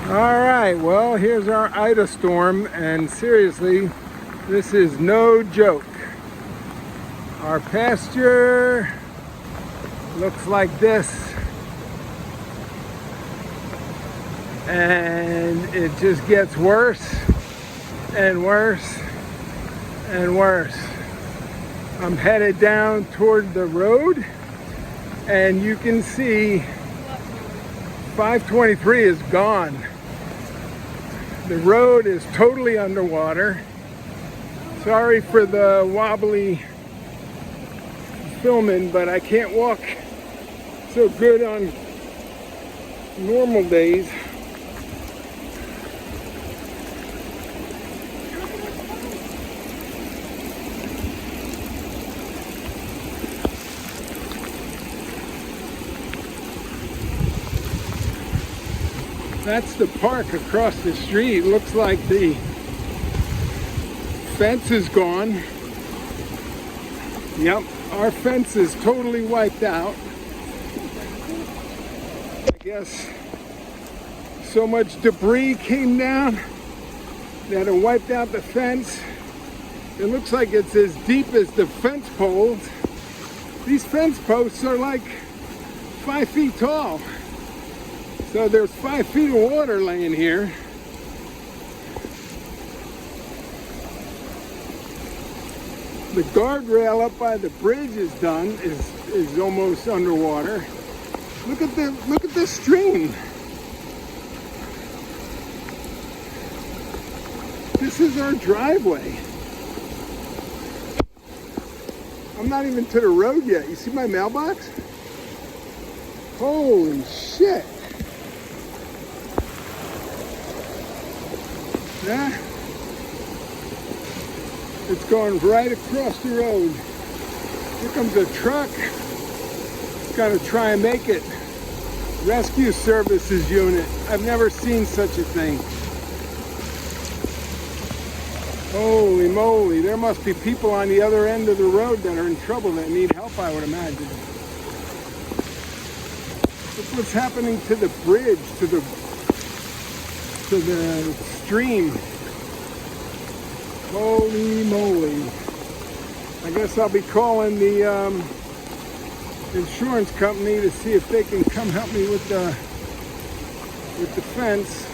All right, well, here's our Ida storm, and seriously, this is no joke. Our pasture looks like this, and it just gets worse and worse and worse. I'm headed down toward the road, and you can see 523 is gone. The road is totally underwater. Sorry for the wobbly filming, but I can't walk so good on normal days. That's the park across the street. Looks like the fence is gone. Yep, our fence is totally wiped out. I guess so much debris came down that it wiped out the fence. It looks like it's as deep as the fence poles. These fence posts are like 5 feet tall. So there's 5 feet of water laying here. The guardrail up by the bridge is done, is almost underwater. Look at the stream. This is our driveway. I'm not even to the road yet. You see my mailbox? Holy shit. Yeah. It's going right across the road. Here comes a truck. It's got to try and make it. Rescue Services unit. I've never seen such a thing. Holy moly. There must be people on the other end of the road that are in trouble that need help, I would imagine. Look what's happening to the bridge, to the stream. Holy moly. I guess I'll be calling the insurance company to see if they can come help me with the fence.